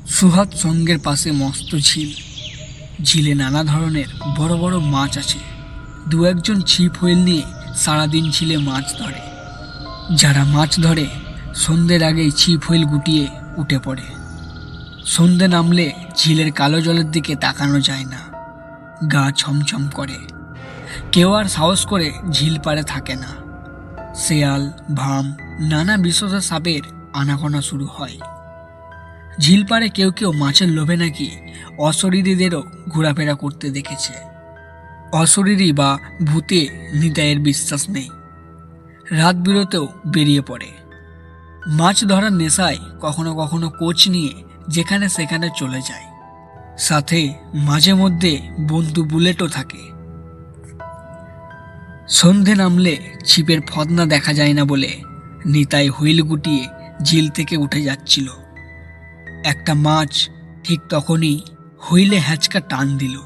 সুহাদ সঙ্গের পাশে মস্ত ঝিল। ঝিলে নানা ধরনের বড় বড় মাছ আছে। দু একজন ছিপ হুইল নিয়ে সারাদিন ঝিলে মাছ ধরে। যারা মাছ ধরে সন্ধ্যের আগেই ছিপ হুইল গুটিয়ে উঠে পড়ে। সন্ধে নামলে ঝিলের কালো জলের দিকে তাকানো যায় না, গা ছমছম করে। কেউ আর সাহস করে ঝিল পাড়ে থাকে না। শেয়াল, ভাম, নানা বিষধর সাপের আনাগোনা শুরু হয়। ঝিল পাড়ে কেউ কেউ মাছের লোভে নাকি অশরীরীদেরও ঘোরাফেরা করতে দেখেছে। অশরীরী বা ভূতে নিতাইয়ের বিশ্বাস নেই। রাত বিরতেও বেরিয়ে পড়ে। মাছ ধরার নেশায় কখনো কখনো কোচ নিয়ে যেখানে সেখানে চলে যায়। সাথে মাঝে মধ্যে বন্ধু বুলেটও থাকে। সন্ধে নামলে ছিপের ফদনা দেখা যায় না বলে নিতাই হুইল গুটিয়ে ঝিল থেকে উঠে যাচ্ছিল। একটা মাছ ঠিক তখনই হুইলে হ্যাচকা টান দিল।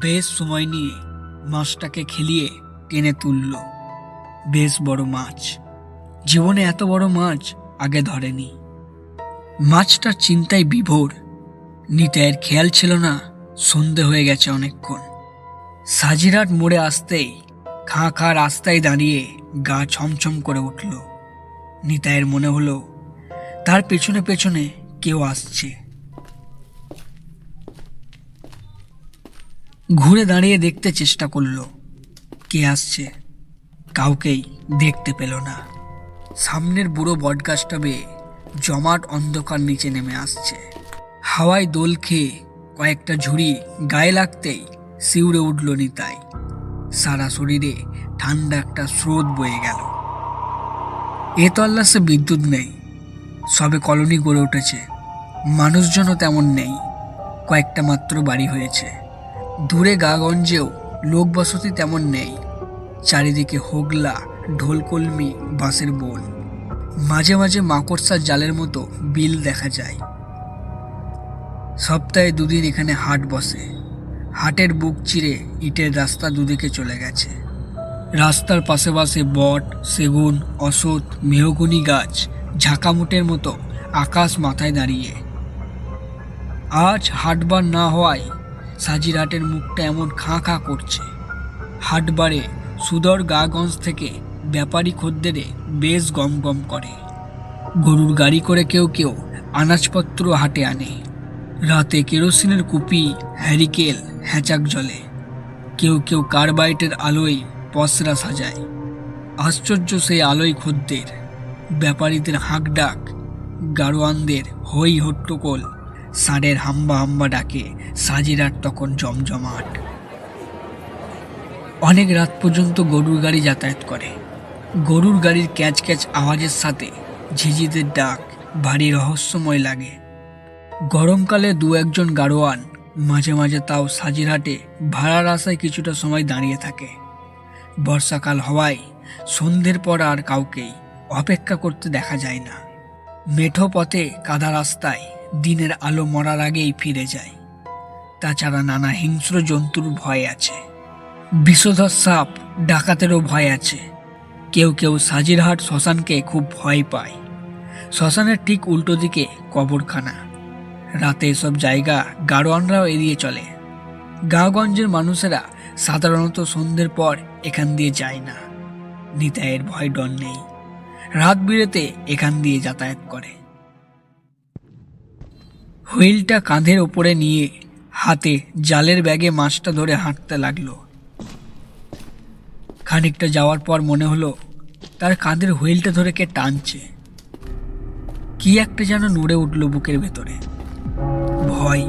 বেশ সময় নিয়ে মাছটাকে খেলিয়ে টেনে তুলল। বেশ বড় মাছ। জীবনে এত বড় মাছ আগে ধরেনি। মাছটার চিন্তায় বিভোর। নিতাইয়ের খেয়াল ছিল না সন্ধে হয়ে গেছে অনেকক্ষণ। সাজিরহাট মোড়ে আসতেই খাঁ খাঁ রাস্তায় দাঁড়িয়ে গা ছমছম করে উঠল। নিতাইয়ের মনে হলো তার পেছনে পেছনে কেউ আসছে। ঘুরে দাঁড়িয়ে দেখতে চেষ্টা করলো কে আসছে। কাউকেই দেখতে পেল না। সামনের বুড়ো বটগাছটা বেয়ে জমাট অন্ধকার নিচে নেমে আসছে। হাওয়ায় দোল খেয়ে কয়েকটা ঝুড়ি গায়ে লাগতেই শিউরে উঠল নিতাই। সারা শরীরে ঠান্ডা একটা স্রোত বয়ে গেল। এ তল্লাশে বিদ্যুৎ নেই। সবে কলোনি গড়ে উঠেছে। মানুষজনও তেমন নেই। কয়েকটা মাত্র বাড়ি হয়েছে। দূরে গাগঞ্জেও লোকবসতি তেমন নেই। চারিদিকে হোগলা, ঢোলকলমি, বাঁশের বোল। মাঝে মাঝে মাকড়সার জালের মতো বিল দেখা যায়। সপ্তাহে দুদিন এখানে হাট বসে। হাটের বুক চিরে ইটের রাস্তা দুদিকে চলে গেছে। রাস্তার পাশে পাশে বট, সেগুন, অশথ, মেহগনি গাছ ঝাঁকামুটের মতো আকাশ মাথায় দাঁড়িয়ে। আজ হাটবার না হওয়ায় সাজিরহাটের মুখটা এমন খাঁ খাঁ করছে। হাটবারে সুদর গাগঞ্জ থেকে ব্যাপারী খদ্দেরে বেশ গম গম করে। গরুর গাড়ি করে কেউ কেউ আনাজপত্র হাটে আনে। রাতে কেরোসিনের কুপি, হ্যারিকেল হ্যাচাক জ্বলে। কেউ কেউ কার্বাইটের আলোয় পসরা সাজায়। আশ্চর্য সেই আলোয় খদ্দের, ব্যাপারীদের হাঁকডাক, গাড়োয়ানদের হই হট্টগোল, ষাঁড়ের হাম্বা হাম্বা ডাকে সাজিরহাট তখন জমজমাট। অনেক রাত পর্যন্ত গরুর গাড়ি যাতায়াত করে। গরুর গাড়ির ক্যাচ ক্যাচ আওয়াজের সাথে ঝিঝিদের ডাক ভারী রহস্যময় লাগে। গরমকালে দু একজন গাড়োয়ান মাঝে মাঝে তাও সাজিরহাটে ভাড়ার আশায় কিছুটা সময় দাঁড়িয়ে থাকে। বর্ষাকাল হওয়ায় সন্ধ্যের পর আর কাউকেই অপেক্ষা করতে দেখা যায় না। মেঠো পথে কাদা রাস্তায় দিনের আলো মরার আগেই ফিরে যায়। তাছাড়া নানা হিংস্র জন্তুর ভয় আছে। বিষধর সাপ, ডাকাতেরও ভয় আছে। কেউ কেউ সাজিরহাট শ্মশানকে খুব ভয় পায়। শ্মশানের ঠিক উল্টো দিকে কবরখানা। রাতে এসব জায়গা গাড়োয়ানরাও এড়িয়ে চলে। গাঁওগঞ্জের মানুষেরা সাধারণত সন্ধ্যের পর এখান দিয়ে যায় না। নিতাইয়ের ভয় ডর নেই। রাত বিরেতে এখান দিয়ে যাতায়াত করে। হুইলটা কাঁধের ওপরে নিয়ে হাতে জালের ব্যাগে মাছটা ধরে হাঁটতে লাগলো। খানিকটা যাওয়ার পর মনে হলো তার কাঁধের হুইলটা ধরে কে টানছে। কি একটা যেন নড়ে উঠল বুকের ভেতরে। ভয়।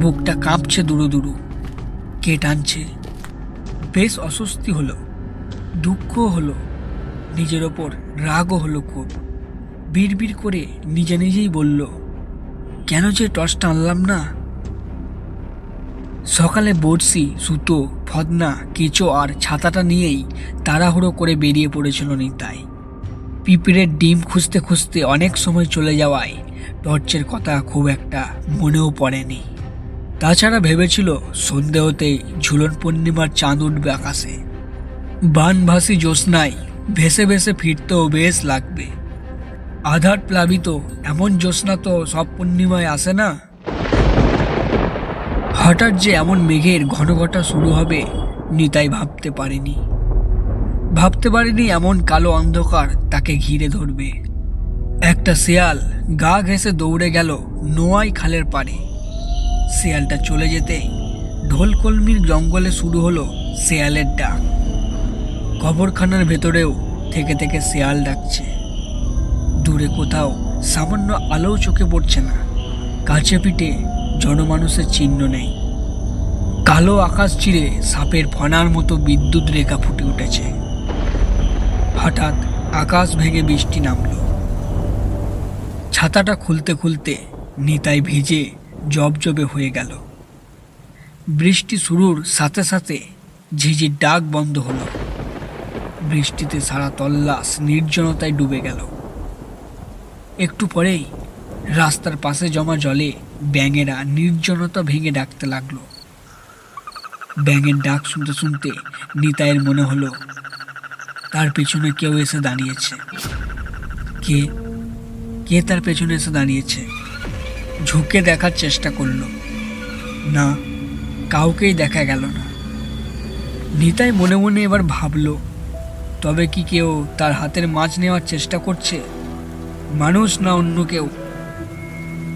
বুকটা কাঁপছে দুরু দুরু। কে টানছে? বেশ অস্বস্তি হলো, দুঃখও হলো, নিজের ওপর রাগও হলো খুব। বিড়বিড় করে নিজে নিজেই বলল, কেন যে টর্চটা আনলাম না। সকালে বড়শি, সুতো, ফদনা, কেঁচো আর ছাতাটা নিয়েই তাড়াহুড়ো করে বেরিয়ে পড়েছিল নিতাই। পিঁপড়ের ডিম খুঁজতে খুঁজতে অনেক সময় চলে যাওয়ায় টর্চের কথা খুব একটা মনেও পড়েনি। তাছাড়া ভেবেছিল সন্ধে হতেই ঝুলন পূর্ণিমার চাঁদ উঠবে আকাশে। বানভাসী জ্যোৎস্নায় ভেসে ভেসে ফিরতেও বেশ লাগবে। আধার প্লাবিত এমন জ্যোৎস্না তো সব পূর্ণিমায় আসে না। হঠাৎ যে এমন মেঘের ঘনঘটা শুরু হবে নিতাই ভাবতে পারেনি এমন কালো অন্ধকার তাকে ঘিরে ধরবে। একটা শেয়াল গা ঘেঁষে দৌড়ে গেল নোয়াই খালের পাড়ে। শেয়ালটা চলে যেতে ঢোলকলমির জঙ্গলে শুরু হলো শেয়ালের ডাক। কবরখানার ভেতরেও থেকে থেকে শেয়াল ডাকছে। দূরে কোথাও সামান্য আলো চোখে পড়ছে না। কাছে পিঠে জনমানুষের চিহ্ন নেই। কালো আকাশ চিরে সাপের ফনার মতো বিদ্যুৎ রেখা ফুটে উঠেছে। হঠাৎ আকাশ ভেঙে বৃষ্টি নামলো। ছাতাটা খুলতে খুলতে নিতাই ভিজে জবজবে হয়ে গেল। বৃষ্টি শুরুর সাথে সাথে ঝিঝির ডাক বন্ধ হলো। বৃষ্টিতে সারা তল্লাশ নির্জনতায় ডুবে গেল। একটু পরেই রাস্তার পাশে জমা জলে ব্যাঙেরা নির্জনতা ভেঙে ডাকতে লাগলো। ব্যাঙের ডাক শুনতে শুনতে নিতাইয়ের মনে হলো তার পেছনে কেউ এসে দাঁড়িয়েছে। কে কে তার পেছনে এসে দাঁড়িয়েছে? ঝুঁকে দেখার চেষ্টা করলো, না, কাউকেই দেখা গেল না। নিতাই মনে মনে এবার ভাবলো, তবে কি কেউ তার হাতের মাছ নেওয়ার চেষ্টা করছে? মানুষ না অন্য কেউ?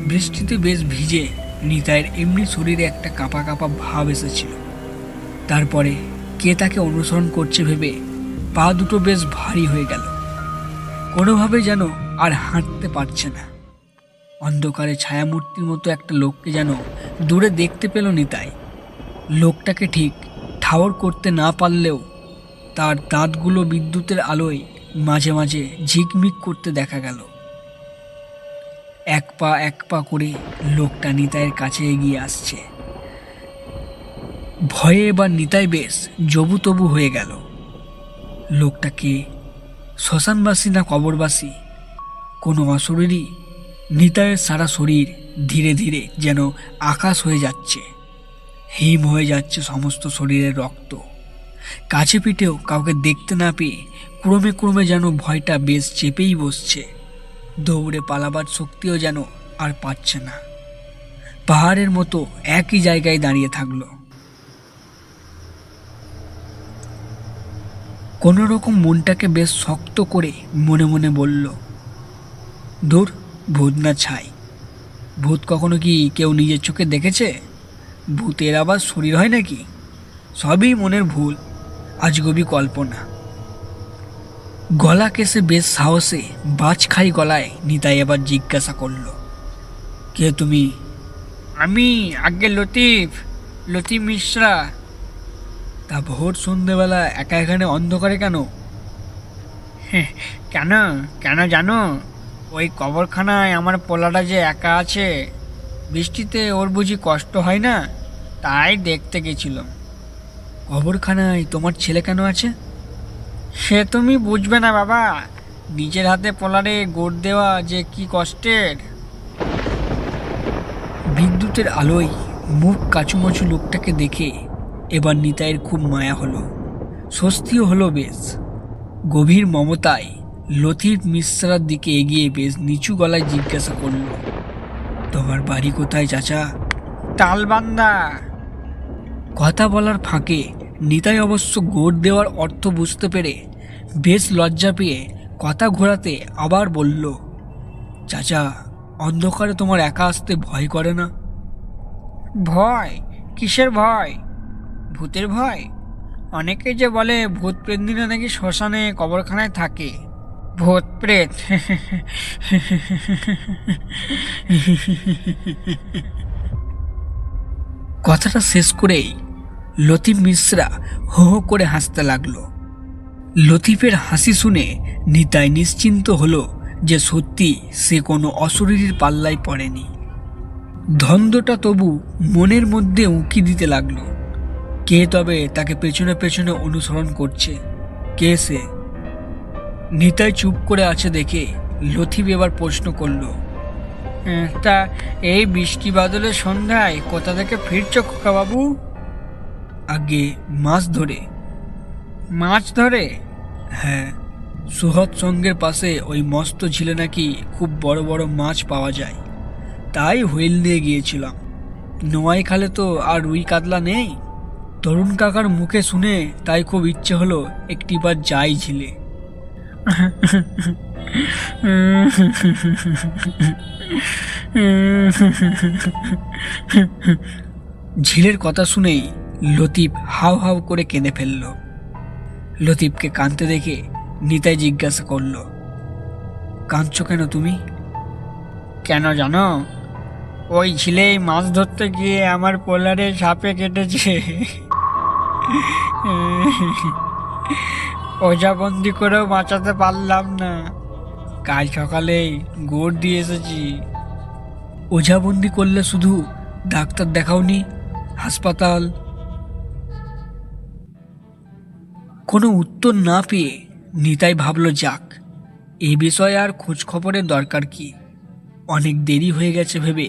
বৃষ্টিতে বেশ ভিজে নিতাইয়ের এমনি শরীরে একটা কাঁপা কাঁপা ভাব এসেছিল। তারপরে কে তাকে অনুসরণ করছে ভেবে পা দুটো বেশ ভারী হয়ে গেল। কোনোভাবে যেন আর হাঁটতে পারছে না। অন্ধকারে ছায়ামূর্তির মতো একটা লোককে যেন দূরে দেখতে পেল নিতাই। লোকটাকে ঠিক ঠাওর করতে না পারলেও তার দাঁতগুলো বিদ্যুতের আলোয় মাঝে মাঝে ঝিকমিক করতে দেখা গেল। এক পা করে লোকটা নিতাইয়ের কাছে এগিয়ে আসছে। ভয়ে এবার নিতাই বেশ জবুতবু হয়ে গেল। লোকটাকে শ্মশানবাসী না কবরবাসী, কোনো অশরীরই? নিতাইয়ের সারা শরীর ধীরে ধীরে যেন আকাশ হয়ে যাচ্ছে। হিম হয়ে যাচ্ছে সমস্ত শরীরের রক্ত। কাছে পিঠেও কাউকে দেখতে না পেয়ে ক্রমে ক্রমে যেন ভয়টা বেশ চেপেই বসছে। দৌড়ে পালাবার শক্তিও যেন আর পাচ্ছে না। পাহাড়ের মতো একই জায়গায় দাঁড়িয়ে থাকলো। কোনো রকম মনটাকে বেশ শক্ত করে মনে মনে বলল, দূর, ভূত না ছাই। ভূত কখনো কি কেউ নিজের চোখে দেখেছে? ভূতের আবার শরীর হয় নাকি? সবই মনের ভুল, আজগবি কল্পনা। গলা কেসে বেশ সাহসে বাজখাই গলায় নিতাই এবার জিজ্ঞাসা করল, কে তুমি? আমি আগে লতিফ মিশ্রা। তা ভোর সন্ধেবেলা একা এখানে অন্ধকারে কেন? কেন কেন জানো? ওই কবরখানায় আমার পোলাটা যে একা আছে, বৃষ্টিতে ওর বুঝি কষ্ট হয় না, তাই দেখতে গেছিলাম। কবরখানায় তোমার ছেলে কেন আছে? সে তুমি বুঝবে না বাবা, নিজের হাতে পোলারে গোড় দেওয়া যে কি কষ্টের। বিদ্যুতের আলোয় মুখ কাচুমাচু লোকটাকে দেখে এবার নিতাইয়ের খুব মায়া হলো, স্বস্তিও হলো বেশ। গভীর মমতায় লতিফ মিশ্রার দিকে এগিয়ে বেশ নিচু গলায় জিজ্ঞাসা করল, তোমার বাড়ি কোথায় চাচা? তালবান্দা। কথা বলার ফাঁকে নিতাই অবশ্য গোড় দেওয়ার অর্থ বুঝতে পেরে বেশ লজ্জা পেয়ে কথা ঘোরাতে আবার বলল, চাচা, অন্ধকারে তোমার একা আসতে ভয় করে না? ভয়? কিসের ভয়? ভূতের ভয়? অনেকে যে বলে ভূত প্রেতরা নাকি শ্মশানে কবরখানায় থাকে। ভূত প্রেত? কথাটা শেষ করেই লতিফ মিশ্রা হো হো করে হাসতে লাগলো। লতিফের হাসি শুনে নিতাই নিশ্চিন্ত হলো যে সত্যি সে কোনো অশরীরীর পাল্লায় পড়েনি। ধন্দটা তবু মনের মধ্যে উঁকি দিতে লাগলো। কে তবে তাকে পেছনে পেছনে অনুসরণ করছে? কে সে? নিতাই চুপ করে আছে দেখে লতিফ এবার প্রশ্ন করল, তা এই বৃষ্টি বাদলের সন্ধ্যায় কোথা থেকে ফিরছ খোকা বাবু? আগে মাছ ধরে। মাছ ধরে? হ্যাঁ, সুহদ সঙ্গের পাশে ওই মস্ত ঝিলে নাকি খুব বড় বড় মাছ পাওয়া যায়, তাই হুইল নিয়ে গিয়েছিলাম। নোয়াই খালে তো আর রুই কাতলা নেই। তরুণ কাকার মুখে শুনে তাই খুব ইচ্ছে হলো একটিবার যাই ঝিলে। ঝিলের কথা শুনেই লতিফ হাউ হাউ করে কেঁদে ফেলল। লতিফকে কাঁদতে দেখে নিতাই জিজ্ঞাসা করল, কাঁদছো কেন তুমি? কেন জানো? ওই ঝিলেই মাছ ধরতে গিয়ে আমার পোলারে সাপে কেটেছে। ওঝাবন্দি করেও বাঁচাতে পারলাম না। কাল সকালেই গোড় দিয়ে এসেছি। ওঝাবন্দি করলে শুধু ডাক্তার দেখাওনি, হাসপাতাল? কোনো উত্তর না পেয়ে নিতাই ভাবল, যাক, এই বিষয়ে আর খোঁজ খবরের দরকার কি। অনেক দেরি হয়ে গেছে ভেবে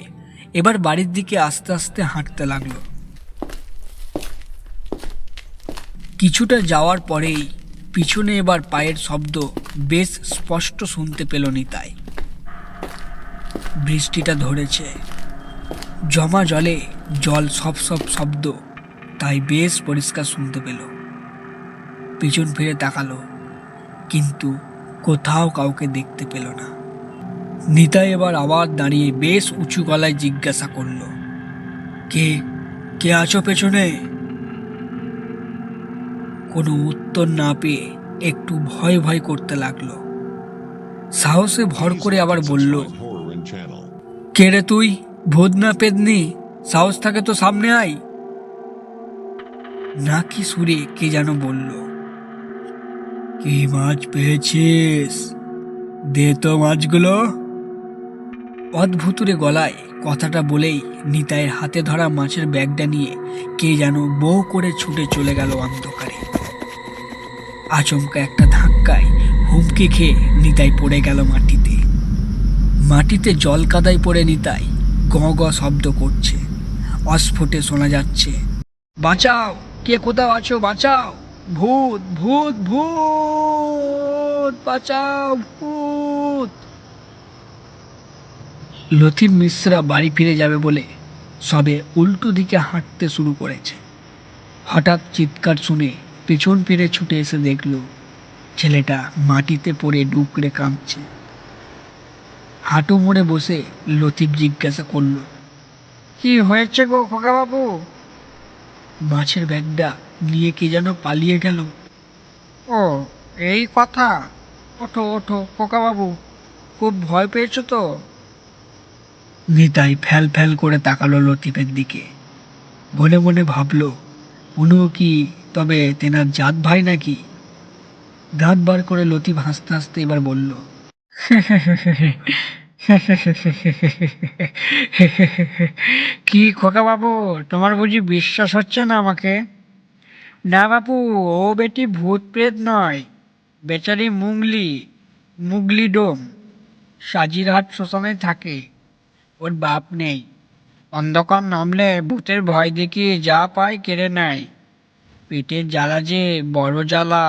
এবার বাড়ির দিকে আস্তে আস্তে হাঁটতে লাগলো। কিছুটা যাওয়ার পরেই পিছনে এবার পায়ের শব্দ বেশ স্পষ্ট শুনতে পেল নিতাই। বৃষ্টিটা ধরেছে, জমা জলে জল সব সব শব্দ তাই বেশ পরিষ্কার শুনতে পেল। পিছন ফিরে তাকালো, কিন্তু কোথাও কাউকে দেখতে পেল না। নিতাই এবার আবার দাঁড়িয়ে বেশ উঁচু গলায় জিজ্ঞাসা করলো, কে কে আছো পেছনে? কোনো উত্তর না পেয়ে একটু ভয় ভয় করতে লাগলো। সাহসে ভর করে আবার বলল, কে রে তুই? ভূত না পেদনি? সাহস থাকে তো সামনে আয়। নাকি সুরে কে যেন বলল, কি মাছ পেয়েছিস? দে তো মাছগুলো। অদ্ভুতুরে গলায় কথাটা বলেই নিতাইয়ের হাতে ধরা মাছের ব্যাগটা নিয়ে কে যেন বউ করে ছুটে চলে গেল অন্ধকারে। আচমকা একটা ধাক্কায় হুমকি খেয়ে নিতাই পড়ে গেল মাটিতে। মাটিতে জল কাদায় পড়ে নিতাই গ গ শব্দ করছে, অস্ফুটে শোনা যাচ্ছে, বাঁচাও, কে কোথাও আছো, বাঁচাও, ভূত ভূত ভূত, বাঁচাও, ভূত। লতিফ মিশ্রা বাড়ি ফিরে যাবে বলে সবে উল্টো দিকে হাঁটতে শুরু করেছে। হঠাৎ চিৎকার শুনে পেছন ফিরে ছুটে এসে দেখল ছেলেটা মাটিতে পড়ে ডুকরে কাঁদছে। হাঁটু মুড়ে বসে লতিফ জিজ্ঞাসা করল, কি হয়েছে গো খোকা বাবু? মাছের ব্যাগটা নিয়ে কে যেন পালিয়ে গেল। ও, এই কথা। ওঠো ওঠো খোকা বাবু, খুব ভয় পেয়েছো তো? নিতাই ফ্যাল ফ্যাল করে তাকালো লতিফের দিকে। মনে মনে ভাবল, উনিও কি তবে তেনার জাত ভাই নাকি? দাঁত বার করে লতিফ হাসতে হাসতে এবার বলল, কি খোকা বাবু, তোমার বুঝি বিশ্বাস হচ্ছে না আমাকে? না বাপু, ও বেটি ভূত প্রেত নয়, বেচারি মুগলি, মুগলি ডোম, সাজিরহাট শ্মশানে থাকে। ওর বাপ নেই, অন্ধকার নামলে ভূতের ভয় দেখিয়ে যা পায় কেড়ে নেয়। পেটের জ্বালা যে বড় জ্বালা।